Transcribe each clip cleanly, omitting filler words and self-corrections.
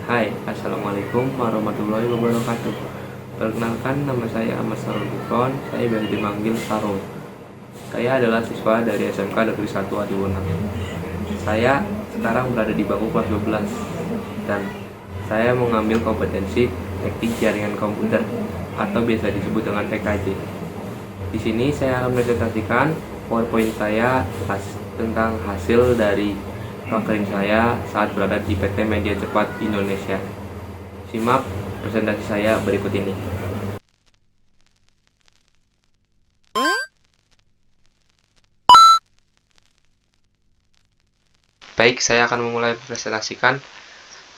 Hai, Assalamualaikum warahmatullahi wabarakatuh. Perkenalkan, nama saya Ahmad Sarul Gufron. Saya biasa dipanggil Sarul. Saya adalah siswa dari SMK Negeri 1 Adiwunang. Saya sekarang berada di bangku kelas 12 dan saya mengambil kompetensi teknik jaringan komputer atau biasa disebut dengan TKJ. Di sini saya akan presentasikan PowerPoint saya tentang hasil dari program saya saat berada di PT Media Cepat Indonesia. Simak presentasi saya berikut ini. Baik, saya akan memulai presentasikan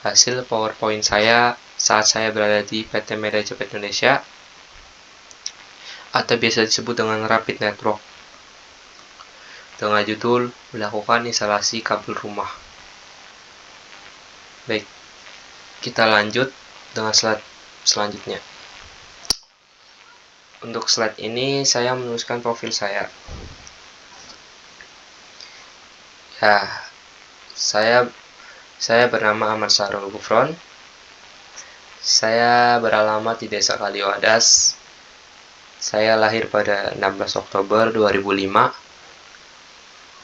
hasil PowerPoint saya saat saya berada di PT Media Cepat Indonesia atau biasa disebut dengan Rapid Network dengan judul melakukan instalasi kabel rumah. Baik, kita lanjut dengan slide selanjutnya. Untuk slide ini saya menuliskan profil saya. Ya, saya bernama Ahmad Sarul Gufron. Saya beralamat di Desa Kaliwadas. Saya lahir pada 16 Oktober 2005.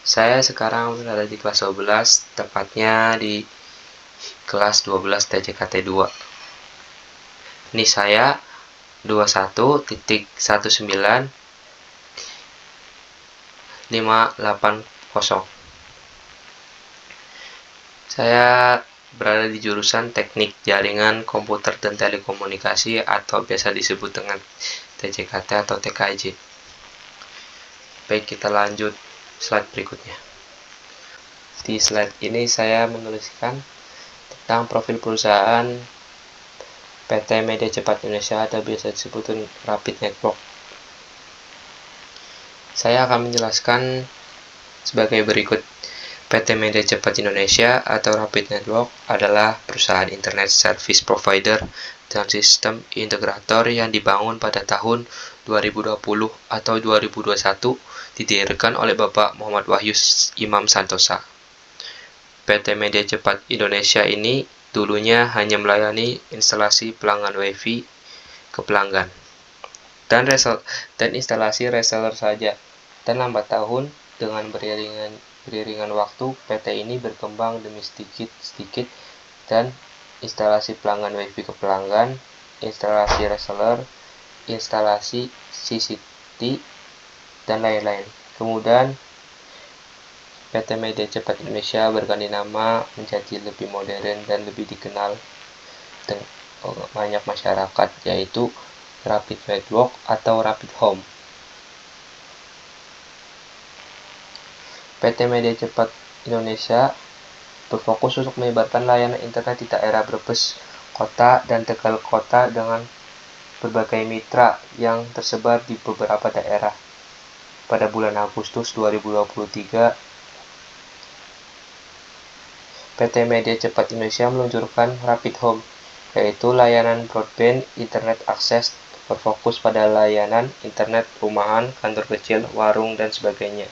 Saya sekarang berada di kelas 12, tepatnya di kelas 12 TJKT 2. Ini saya 21.19.580. Saya berada di jurusan Teknik Jaringan Komputer dan Telekomunikasi atau biasa disebut dengan TJKT atau TKJ. Baik, kita lanjut slide berikutnya. Di slide ini saya menuliskan tentang profil perusahaan PT Media Cepat Indonesia atau biasa disebut Rapid Network. Saya akan menjelaskan sebagai berikut. PT Media Cepat Indonesia atau Rapid Network adalah perusahaan internet service provider dan sistem integrator yang dibangun pada tahun 2020 atau 2021 didirikan oleh Bapak Muhammad Wahyu Imam Santosa. PT Media Cepat Indonesia ini dulunya hanya melayani instalasi pelanggan WiFi ke pelanggan dan instalasi reseller saja. Dan lambat tahun dengan beriringan waktu, PT ini berkembang demi sedikit dan instalasi pelanggan WiFi ke pelanggan, instalasi reseller, instalasi CCTV, dan lain-lain. Kemudian PT Media Cepat Indonesia berganti nama menjadi lebih modern dan lebih dikenal dengan banyak masyarakat, yaitu Rapid Network atau Rapid Home. PT Media Cepat Indonesia berfokus untuk menyebarkan layanan internet di daerah Brebes Kota dan Tegal Kota dengan berbagai mitra yang tersebar di beberapa daerah. Pada bulan Agustus 2023, PT Media Cepat Indonesia meluncurkan Rapid Home, yaitu layanan broadband internet akses berfokus pada layanan internet rumahan, kantor kecil, warung, dan sebagainya.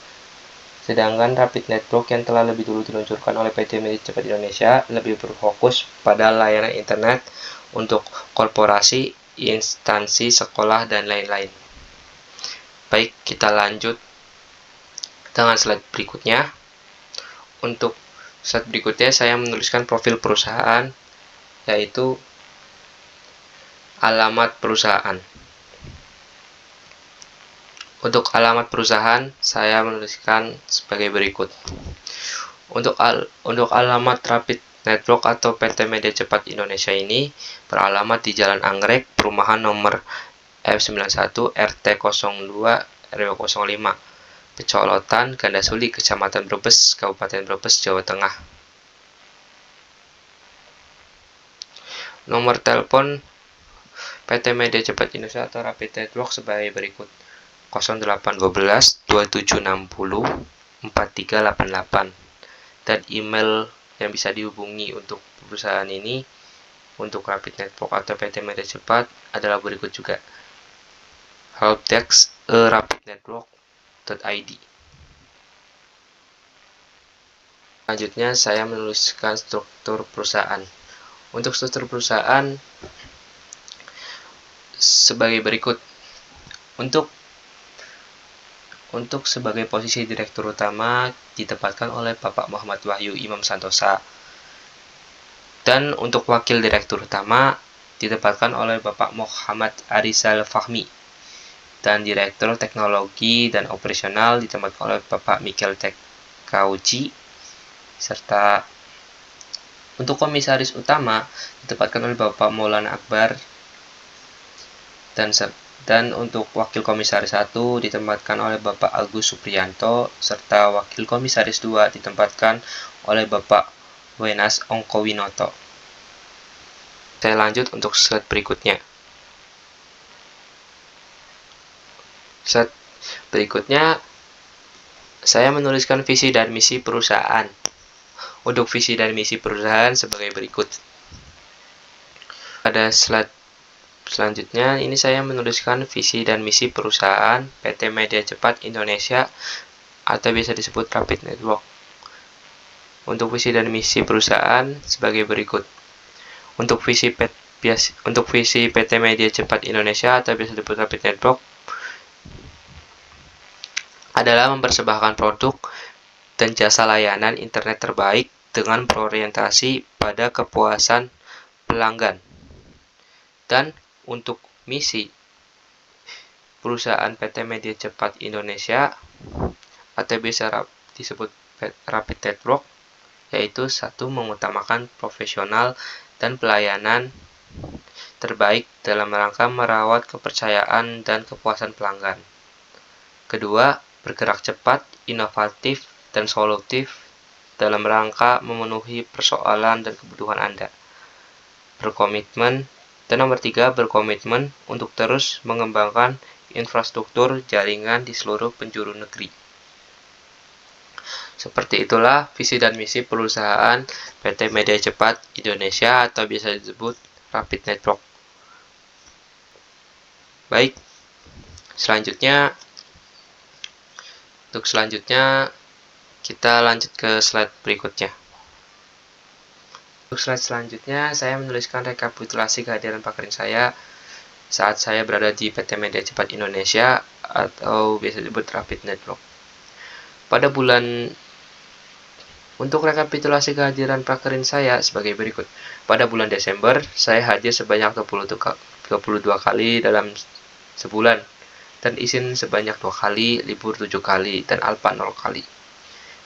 Sedangkan Rapid Network yang telah lebih dulu diluncurkan oleh PT Media Cepat Indonesia lebih berfokus pada layanan internet untuk korporasi, instansi, sekolah, dan lain-lain. Baik, kita lanjut dengan slide berikutnya. Untuk slide berikutnya saya menuliskan profil perusahaan, yaitu alamat perusahaan. Untuk alamat perusahaan, saya menuliskan sebagai berikut. Untuk alamat Rapid Network atau PT Media Cepat Indonesia ini beralamat di Jalan Anggrek, perumahan nomor F91 RT02 RW05, Pecolotan, Gandasuli, Kecamatan Brebes, Kabupaten Brebes, Jawa Tengah. Nomor telepon PT Media Cepat Indonesia atau Rapid Network sebagai berikut: 0812 2760 4388, dan email yang bisa dihubungi untuk perusahaan ini untuk Rapid Network atau PT Media Cepat adalah berikut juga: helpdesk@rapidnetwork.id. Selanjutnya saya menuliskan struktur perusahaan. Untuk struktur perusahaan sebagai berikut. Untuk sebagai posisi direktur utama ditempatkan oleh Bapak Muhammad Wahyu Imam Santosa. Dan untuk wakil direktur utama ditempatkan oleh Bapak Muhammad Arizal Fahmi. Dan direktur teknologi dan operasional ditempatkan oleh Bapak Michael Tekauji. Serta untuk komisaris utama ditempatkan oleh Bapak Maulana Akbar. Dan untuk wakil komisaris 1 ditempatkan oleh Bapak Agus Supriyanto, serta wakil komisaris 2 ditempatkan oleh Bapak Wenas Ongkowinoto. Saya lanjut untuk slide berikutnya. Slide berikutnya, saya menuliskan visi dan misi perusahaan. Untuk visi dan misi perusahaan sebagai berikut. Pada slide selanjutnya, ini saya menuliskan visi dan misi perusahaan PT Media Cepat Indonesia atau biasa disebut Rapid Network. Untuk visi dan misi perusahaan sebagai berikut. Untuk visi PT Media Cepat Indonesia atau biasa disebut Rapid Network adalah mempersembahkan produk dan jasa layanan internet terbaik dengan berorientasi pada kepuasan pelanggan. Dan untuk misi perusahaan PT Media Cepat Indonesia atau biasa disebut Rapid Network, yaitu 1. Mengutamakan profesional dan pelayanan terbaik dalam rangka merawat kepercayaan dan kepuasan pelanggan. Kedua, bergerak cepat, inovatif, dan solutif dalam rangka memenuhi persoalan dan kebutuhan Anda. Dan nomor 3, berkomitmen untuk terus mengembangkan infrastruktur jaringan di seluruh penjuru negeri. Seperti itulah visi dan misi perusahaan PT Media Cepat Indonesia atau biasa disebut Rapid Network. Baik, untuk selanjutnya kita lanjut ke slide berikutnya. Untuk slide selanjutnya, saya menuliskan rekapitulasi kehadiran Pak Karin saya saat saya berada di PT Media Cepat Indonesia atau biasa disebut Rapid Network. Untuk rekapitulasi kehadiran Pak Karin saya sebagai berikut. Pada bulan Desember, saya hadir sebanyak 22 kali dalam sebulan, dan izin sebanyak 2 kali, libur 7 kali, dan alpa 0 kali.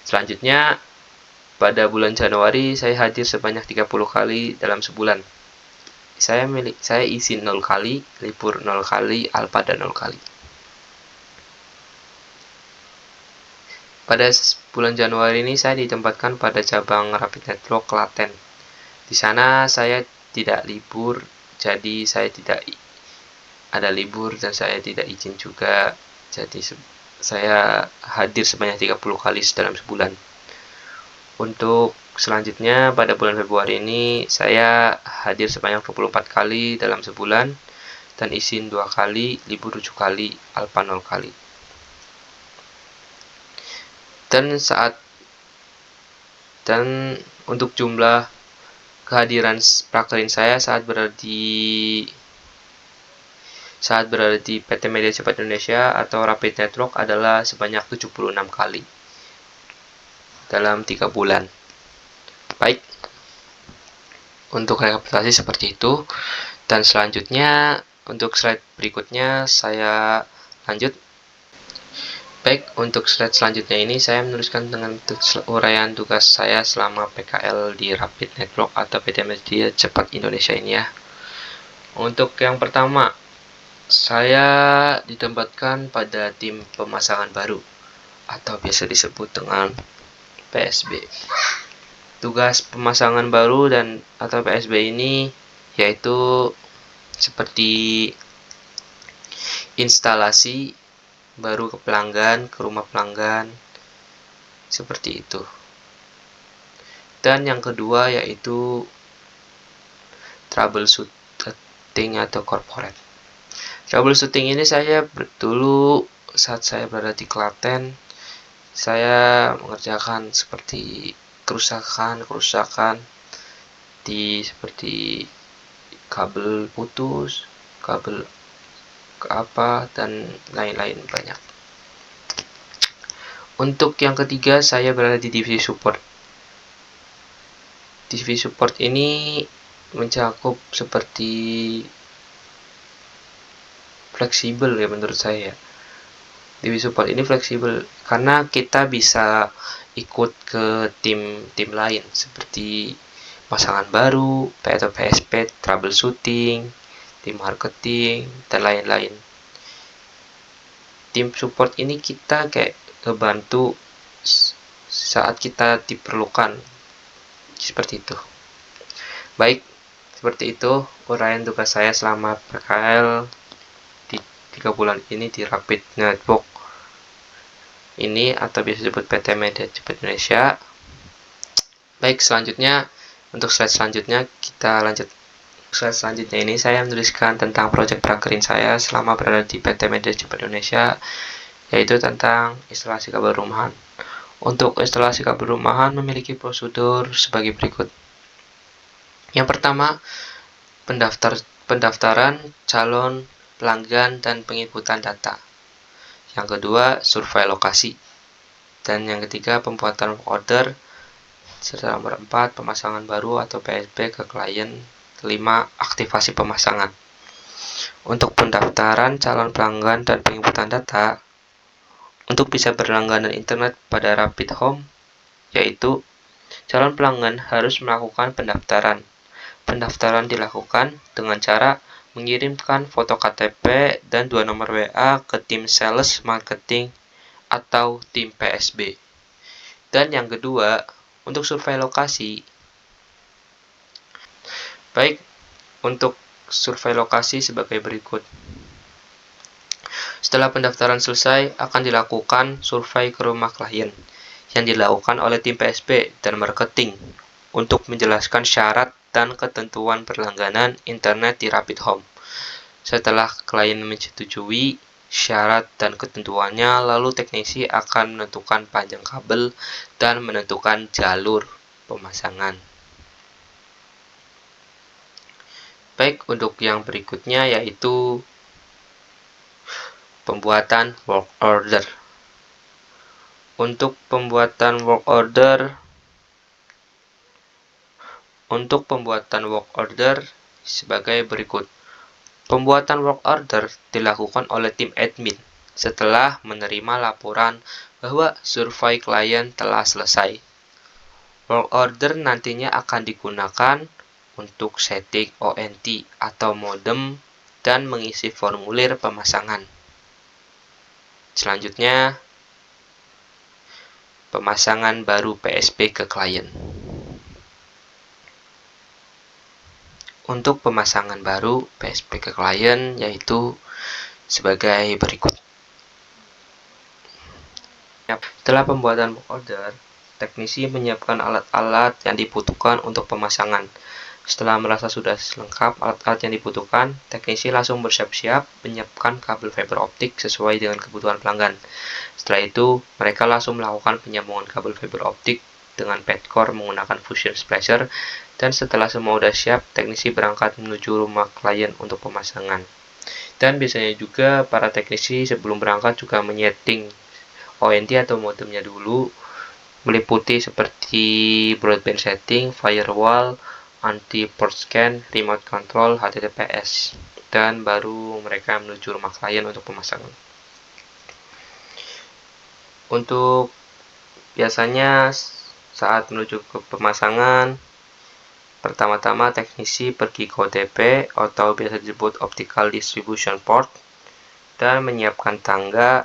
Selanjutnya, pada bulan Januari, saya hadir sebanyak 30 kali dalam sebulan. Saya izin 0 kali, libur 0 kali, alpa dan 0 kali. Pada bulan Januari ini saya ditempatkan pada cabang Rapid Network Klaten. Di sana saya tidak libur, jadi saya tidak ada libur dan saya tidak izin juga. Jadi saya hadir sebanyak 30 kali dalam sebulan. Untuk selanjutnya pada bulan Februari ini saya hadir sebanyak 24 kali dalam sebulan dan izin 2 kali, libur 7 kali, alpa 0 kali. Dan untuk jumlah kehadiran Pak Karin saya saat berada di PT Media Cepat Indonesia atau Rapid Network adalah sebanyak 76 kali dalam 3 bulan. Baik, untuk rekapitulasi seperti itu. Dan selanjutnya, untuk slide berikutnya saya lanjut. Baik, untuk slide selanjutnya ini saya menuliskan dengan uraian tugas saya selama PKL di Rapid Network atau PT Media Cepat Indonesia ini ya. Untuk yang pertama, saya ditempatkan pada tim pemasangan baru atau biasa disebut dengan PSB. Tugas pemasangan baru atau PSB ini yaitu seperti instalasi baru ke pelanggan, ke rumah pelanggan, seperti itu. Dan yang kedua yaitu troubleshooting atau corporate. Troubleshooting ini saya dulu saat saya berada di Klaten, saya mengerjakan seperti kerusakan seperti kabel putus, kabel apa, dan lain-lain banyak. Untuk yang ketiga, saya berada di divisi support. Divisi support ini mencakup seperti fleksibel ya menurut saya. Divisi support ini fleksibel karena kita bisa ikut ke tim lain seperti pasangan baru, atau PSP, troubleshooting, tim marketing, dan lain-lain. Tim support ini kita kayak ngebantu saat kita diperlukan, seperti itu. Baik, seperti itu uraian tugas saya selama PKL di 3 bulan ini di Rapid Network ini, atau biasa disebut PT Media Cepat Indonesia. Baik, selanjutnya untuk slide selanjutnya kita lanjut. Slide selanjutnya ini saya menuliskan tentang proyek prakerin saya selama berada di PT Media Cepat Indonesia, yaitu tentang instalasi kabel rumahan. Untuk instalasi kabel rumahan memiliki prosedur sebagai berikut. Yang pertama, pendaftaran calon pelanggan dan penginputan data. Yang kedua, survei lokasi. Dan yang ketiga, pembuatan order. Serta nomor 4, pemasangan baru atau PSB ke klien. 5, aktivasi pemasangan. Untuk pendaftaran calon pelanggan dan penginputan data, untuk bisa berlangganan internet pada Rapid Home, yaitu calon pelanggan harus melakukan pendaftaran. Pendaftaran dilakukan dengan cara mengirimkan foto KTP dan 2 nomor WA ke tim sales marketing atau tim PSB. Dan yang kedua, untuk survei lokasi. Baik, untuk survei lokasi sebagai berikut. Setelah pendaftaran selesai, akan dilakukan survei ke rumah klien yang dilakukan oleh tim PSB dan marketing untuk menjelaskan syarat dan ketentuan berlangganan internet di Rapid Home. Setelah klien menyetujui syarat dan ketentuannya, lalu teknisi akan menentukan panjang kabel dan menentukan jalur pemasangan. Baik, untuk yang berikutnya yaitu pembuatan work order. Untuk pembuatan work order sebagai berikut. Pembuatan work order dilakukan oleh tim admin setelah menerima laporan bahwa survei klien telah selesai. Work order nantinya akan digunakan untuk setting ONT atau modem dan mengisi formulir pemasangan. Selanjutnya, pemasangan baru PSP ke klien. Untuk pemasangan baru PSP ke klien yaitu sebagai berikut. Setelah pembuatan work order, teknisi menyiapkan alat-alat yang dibutuhkan untuk pemasangan. Setelah merasa sudah lengkap alat-alat yang dibutuhkan, teknisi langsung bersiap-siap menyiapkan kabel fiber optik sesuai dengan kebutuhan pelanggan. Setelah itu, mereka langsung melakukan penyambungan kabel fiber optik dengan padcore menggunakan fusion splicer, dan setelah semua sudah siap, teknisi berangkat menuju rumah klien untuk pemasangan. Dan biasanya juga para teknisi sebelum berangkat juga menyeting ONT atau modemnya dulu, meliputi seperti broadband setting, firewall, anti-port scan, remote control, HTTPS, dan baru mereka menuju rumah klien untuk pemasangan. Untuk biasanya saat menuju ke pemasangan, pertama-tama teknisi pergi ke ODP atau biasa disebut Optical Distribution Port dan menyiapkan tangga,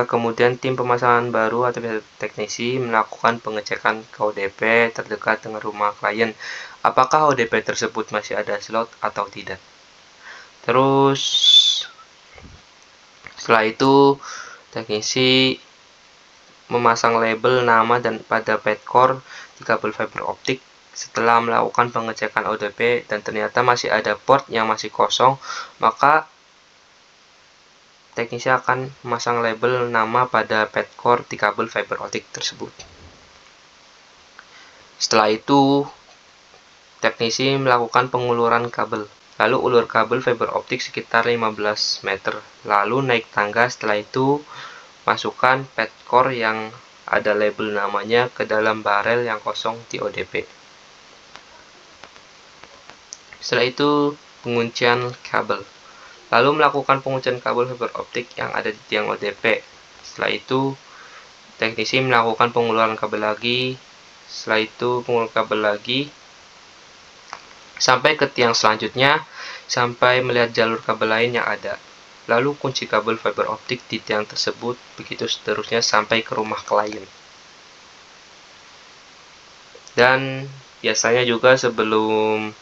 kemudian tim pemasangan baru atau biasa teknisi melakukan pengecekan ke ODP terdekat dengan rumah klien, apakah ODP tersebut masih ada slot atau tidak. Terus setelah itu teknisi memasang label nama dan pada padcore di kabel fiber optik. Setelah melakukan pengecekan ODP dan ternyata masih ada port yang masih kosong, maka teknisi akan memasang label nama pada padcore di kabel fiber optik tersebut. Setelah itu, teknisi melakukan penguluran kabel. Lalu ulur kabel fiber optik sekitar 15 meter. Lalu naik tangga, setelah itu masukkan pad core yang ada label namanya ke dalam barel yang kosong di ODP. Setelah itu, penguncian kabel. Lalu melakukan penguncian kabel fiber optik yang ada di tiang ODP. Setelah itu, teknisi melakukan penguluran kabel lagi. Setelah itu, penguluran kabel lagi sampai ke tiang selanjutnya, sampai melihat jalur kabel lain yang ada. Lalu kunci kabel fiber optik di tiang tersebut, begitu seterusnya sampai ke rumah klien. Dan biasanya juga sebelum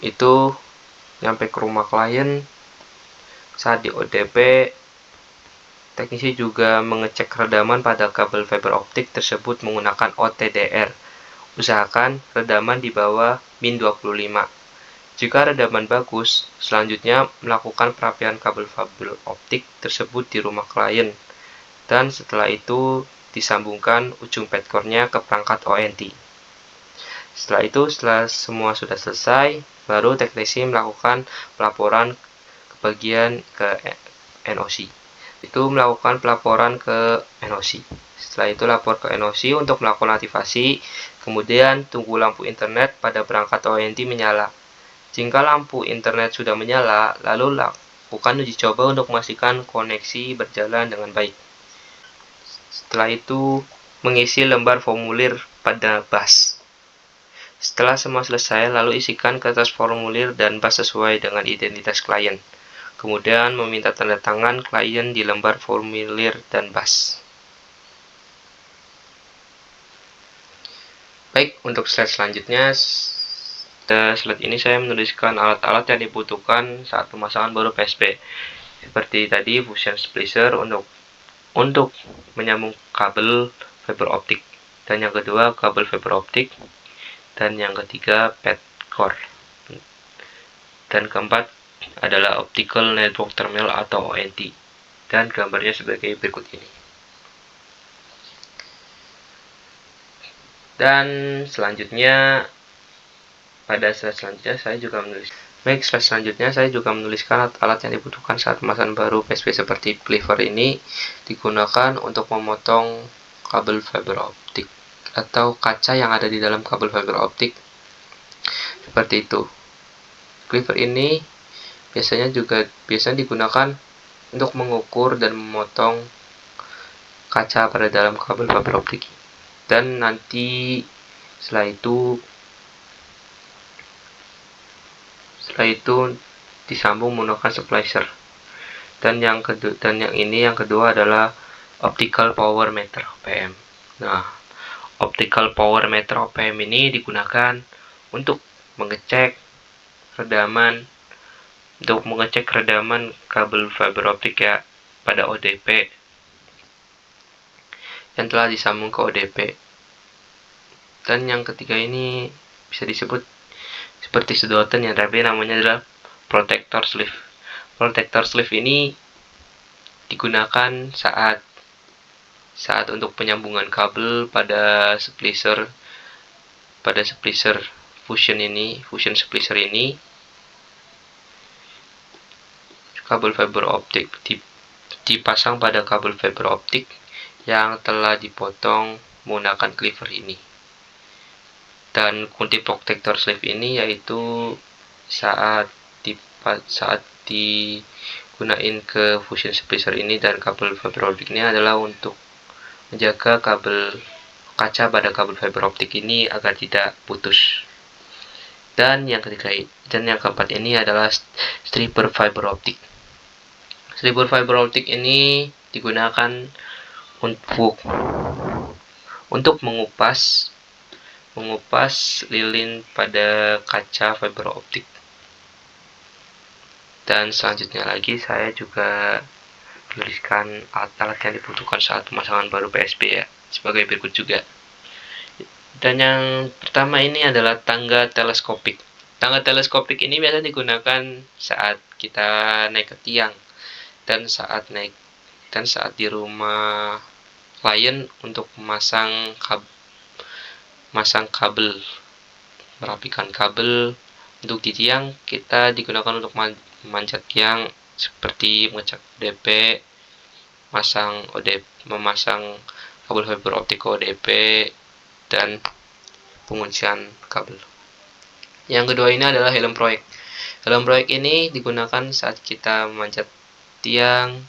itu nyampe ke rumah klien, saat di ODP, teknisi juga mengecek redaman pada kabel fiber optik tersebut menggunakan OTDR. Usahakan redaman di bawah min 25. Jika redaman bagus, selanjutnya melakukan perapian kabel fiber optik tersebut di rumah klien. Dan setelah itu disambungkan ujung pad core-nya ke perangkat ONT. Setelah itu, setelah semua sudah selesai, baru teknisi melakukan pelaporan ke bagian ke NOC. Itu melakukan pelaporan ke NOC. Setelah itu lapor ke NOC untuk melakukan aktivasi, kemudian tunggu lampu internet pada perangkat ONT menyala. Jika lampu internet sudah menyala, lalu lakukan uji coba untuk memastikan koneksi berjalan dengan baik. Setelah itu, mengisi lembar formulir pada bus. Setelah semua selesai, lalu isikan kertas formulir dan bus sesuai dengan identitas klien. Kemudian meminta tanda tangan klien di lembar formulir dan bus. Baik, untuk slide selanjutnya, slide ini saya menuliskan alat-alat yang dibutuhkan saat pemasangan baru PSP. Seperti tadi, fusion splicer untuk menyambung kabel fiber optik. Dan yang kedua, kabel fiber optik. Dan yang ketiga, pad core. Dan keempat adalah optical network terminal atau ONT. Dan gambarnya sebagai berikut ini. Dan selanjutnya, pada slide selanjutnya saya juga menuliskan alat-alat yang dibutuhkan saat pemasangan baru PSP seperti cleaver ini digunakan untuk memotong kabel fiber optik atau kaca yang ada di dalam kabel fiber optik. Seperti itu. Cleaver ini biasanya digunakan untuk mengukur dan memotong kaca pada dalam kabel fiber optik. Dan nanti setelah itu disambung menggunakan splicer. Dan yang kedua adalah optical power meter OPM. Nah, optical power meter OPM ini digunakan untuk mengecek redaman kabel fiber optik ya pada ODP yang telah disambung ke ODP. Dan yang ketiga ini bisa disebut seperti sedotan yang tapi namanya adalah protector sleeve. Protector sleeve ini digunakan saat untuk penyambungan kabel pada splicer fusion splicer ini. Kabel fiber optik dipasang pada kabel fiber optik yang telah dipotong menggunakan cleaver ini. Dan kunci protector sleeve ini yaitu saat digunain ke fusion splicer ini dan kabel fiber optik ini adalah untuk menjaga kaca pada kabel fiber optik ini agar tidak putus. Dan yang keempat ini adalah stripper fiber optik. Stripper fiber optik ini digunakan untuk mengupas lilin pada kaca fiber optik. Dan selanjutnya lagi saya juga tuliskan alat-alat yang dibutuhkan saat pemasangan baru PSP ya, sebagai berikut juga. Dan yang pertama ini adalah tangga teleskopik. Tangga teleskopik ini biasa digunakan saat kita naik ke tiang dan saat di rumah klien untuk memasang kabel, merapikan kabel. Untuk di tiang kita digunakan untuk memanjat tiang seperti mengecek ODP, memasang kabel fiber optik ODP, dan penguncian kabel. Yang kedua ini adalah helm proyek. Helm proyek ini digunakan saat kita memanjat tiang,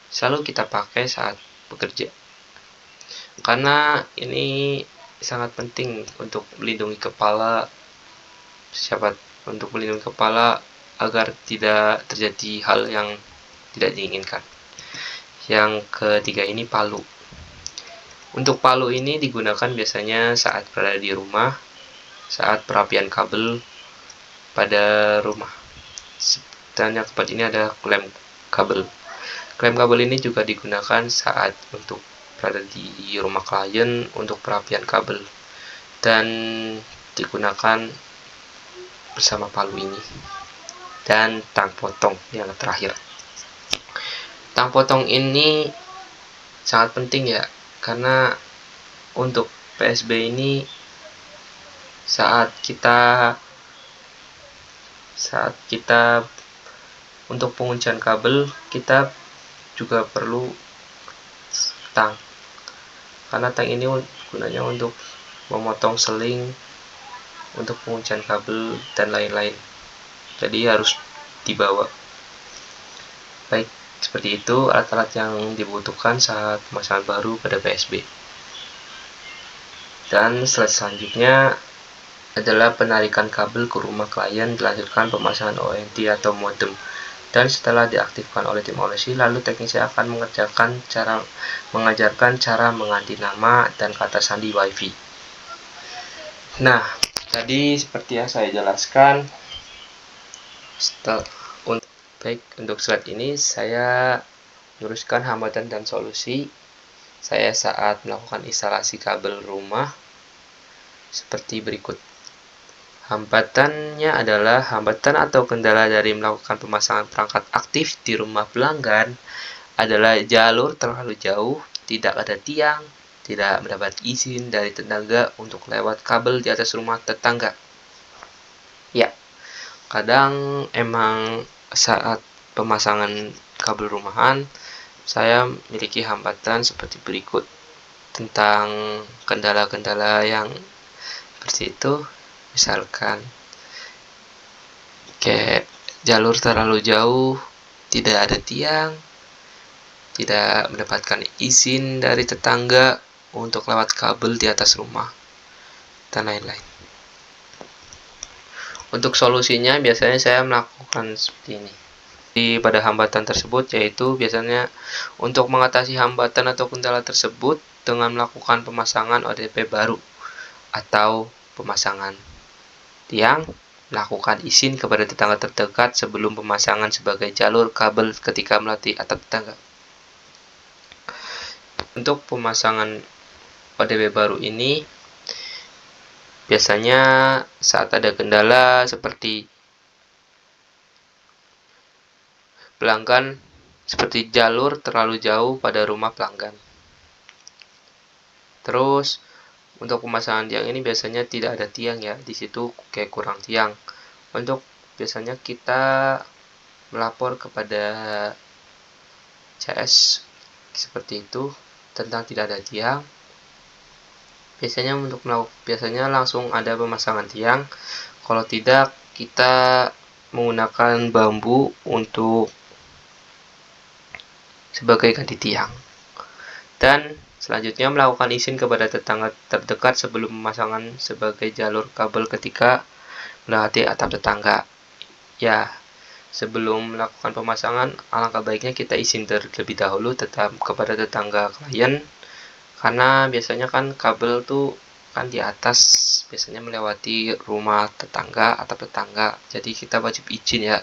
selalu kita pakai saat bekerja. Karena ini sangat penting untuk melindungi kepala, agar tidak terjadi hal yang tidak diinginkan. Yang ketiga ini palu. Untuk palu ini digunakan biasanya saat berada di rumah, saat perapian kabel pada rumah. Dan yang keempat ini ada klem kabel. Klem kabel ini juga digunakan saat untuk berada di rumah klien untuk perapian kabel, dan digunakan bersama palu ini. Dan tang potong yang terakhir. Tang potong ini sangat penting ya, karena untuk PSB ini saat kita untuk penguncian kabel kita juga perlu tang, karena tang ini gunanya untuk memotong seling untuk penguncian kabel dan lain-lain, jadi harus dibawa. Baik, seperti itu alat-alat yang dibutuhkan saat pemasangan baru pada PSB. Dan selanjutnya adalah penarikan kabel ke rumah klien, dilanjutkan pemasangan ONT atau modem. Dan setelah diaktifkan oleh tim ONC, lalu teknisi akan mengajarkan cara mengganti nama dan kata sandi WiFi. Nah, tadi seperti yang saya jelaskan. Baik, untuk slide ini saya menuliskan hambatan dan solusi saya saat melakukan instalasi kabel rumah seperti berikut. Hambatannya adalah hambatan atau kendala dari melakukan pemasangan perangkat aktif di rumah pelanggan adalah jalur terlalu jauh, tidak ada tiang, tidak mendapat izin dari tetangga untuk lewat kabel di atas rumah tetangga. Ya, kadang emang saat pemasangan kabel rumahan saya memiliki hambatan seperti berikut. Tentang kendala-kendala yang seperti itu, misalkan kayak jalur terlalu jauh, tidak ada tiang, tidak mendapatkan izin dari tetangga untuk lewat kabel di atas rumah, dan lain-lain. Untuk solusinya biasanya saya melakukan seperti ini. Pada hambatan tersebut, yaitu biasanya untuk mengatasi hambatan atau kendala tersebut dengan melakukan pemasangan ODP baru atau pemasangan tiang, melakukan izin kepada tetangga terdekat sebelum pemasangan sebagai jalur kabel ketika melalui atap tetangga. Untuk pemasangan ODP baru ini biasanya saat ada kendala seperti pelanggan, seperti jalur terlalu jauh pada rumah pelanggan. Terus untuk pemasangan tiang ini biasanya tidak ada tiang ya, di situ kayak kurang tiang. Untuk biasanya kita melapor kepada CS seperti itu tentang tidak ada tiang. Biasanya langsung ada pemasangan tiang. Kalau tidak, kita menggunakan bambu untuk sebagai ganti tiang. Dan selanjutnya melakukan izin kepada tetangga terdekat sebelum pemasangan sebagai jalur kabel ketika melewati atap tetangga. Ya, sebelum melakukan pemasangan, alangkah baiknya kita izin terlebih dahulu kepada tetangga klien, karena biasanya kan kabel tuh kan di atas, biasanya melewati rumah tetangga, atap tetangga, jadi kita wajib izin ya.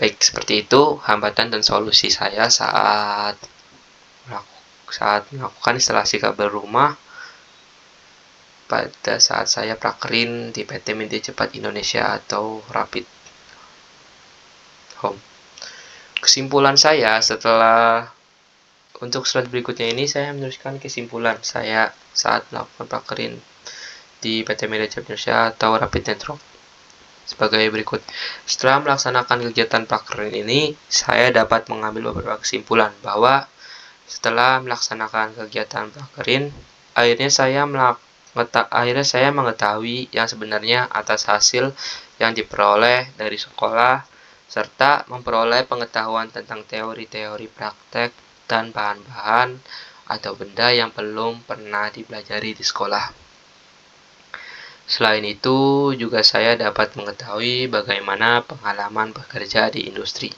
Baik, seperti itu hambatan dan solusi saya saat melakukan instalasi kabel rumah pada saat saya prakerin di PT Media Cepat Indonesia atau Rapid Home. Kesimpulan saya setelah Untuk slide berikutnya ini saya menuliskan kesimpulan saya saat melakukan prakerin di PT Media Cepat Indonesia atau Rapid Network sebagai berikut. Setelah melaksanakan kegiatan prakerin ini, saya dapat mengambil beberapa kesimpulan bahwa setelah melaksanakan kegiatan prakerin, akhirnya saya mengetahui yang sebenarnya atas hasil yang diperoleh dari sekolah, serta memperoleh pengetahuan tentang teori-teori praktek dan bahan-bahan atau benda yang belum pernah dipelajari di sekolah. Selain itu, juga saya dapat mengetahui bagaimana pengalaman bekerja di industri.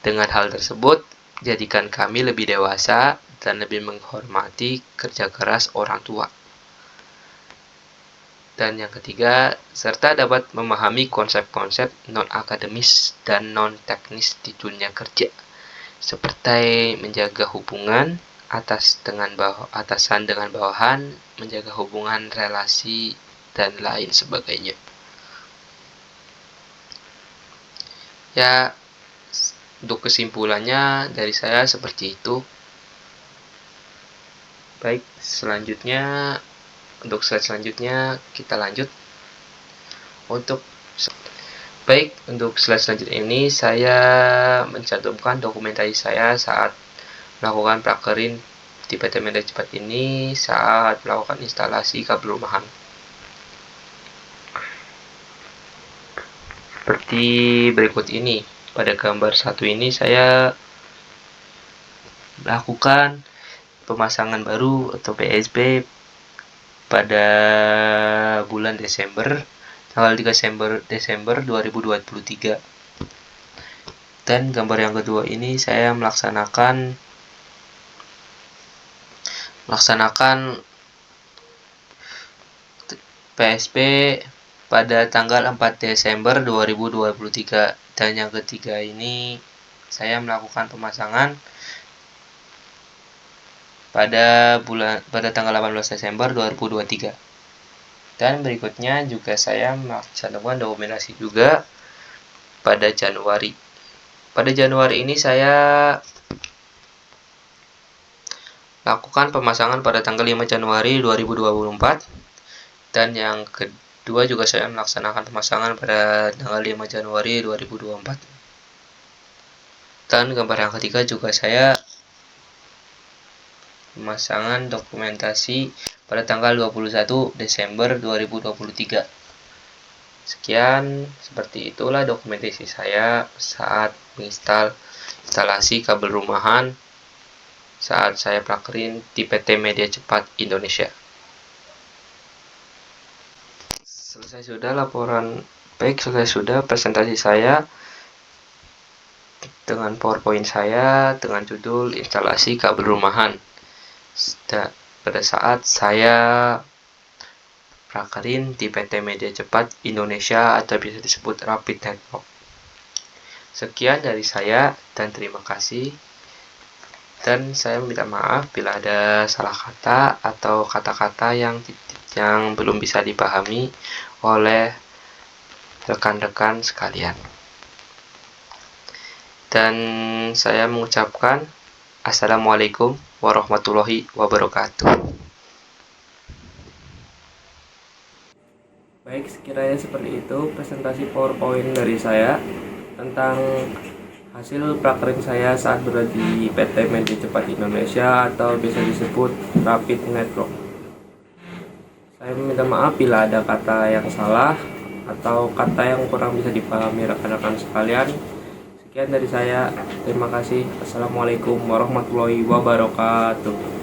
Dengan hal tersebut, jadikan kami lebih dewasa dan lebih menghormati kerja keras orang tua. Dan yang ketiga, serta dapat memahami konsep-konsep non-akademis dan non-teknis di dunia kerja, seperti menjaga hubungan atasan dengan bawahan, menjaga hubungan relasi, dan lain sebagainya. Ya, untuk kesimpulannya dari saya seperti itu. Baik, untuk slide selanjutnya kita lanjut. Untuk slide selanjutnya ini saya mencantumkan dokumentasi saya saat melakukan prakerin di PT Media Cepat ini saat melakukan instalasi kabel rumahan. Seperti berikut ini. Pada gambar 1 ini saya melakukan pemasangan baru atau PSB pada bulan Desember, tanggal 3 Desember 2023. Dan gambar yang kedua ini saya melaksanakan PSB pada tanggal 4 Desember 2023. Dan yang ketiga ini saya melakukan pemasangan pada tanggal 18 Desember 2023. Dan berikutnya juga saya mencantumkan dokumentasi juga pada Januari. Pada Januari ini saya lakukan pemasangan pada tanggal 5 Januari 2024. Dan yang kedua juga saya melaksanakan pemasangan pada tanggal 5 Januari 2024. Dan gambar yang ketiga juga saya pemasangan dokumentasi pada tanggal 21 Desember 2023. Sekian, seperti itulah dokumentasi saya saat instalasi kabel rumahan saat saya prakerin di PT Media Cepat Indonesia. Selesai sudah presentasi saya dengan PowerPoint saya dengan judul instalasi kabel rumahan pada saat saya prakerin di PT Media Cepat Indonesia atau bisa disebut Rapid Network. Sekian dari saya dan terima kasih. Dan saya minta maaf bila ada salah kata atau kata-kata yang belum bisa dipahami oleh rekan-rekan sekalian. Dan saya mengucapkan Assalamualaikum warahmatullahi wabarakatuh. Baik, sekiranya seperti itu presentasi PowerPoint dari saya tentang hasil prakerin saya saat berada di PT Media Cepat Indonesia atau bisa disebut Rapid Network. Saya minta maaf bila ada kata yang salah atau kata yang kurang bisa dipahami rekan-rekan sekalian. Sekian dari saya, terima kasih. Assalamualaikum warahmatullahi wabarakatuh.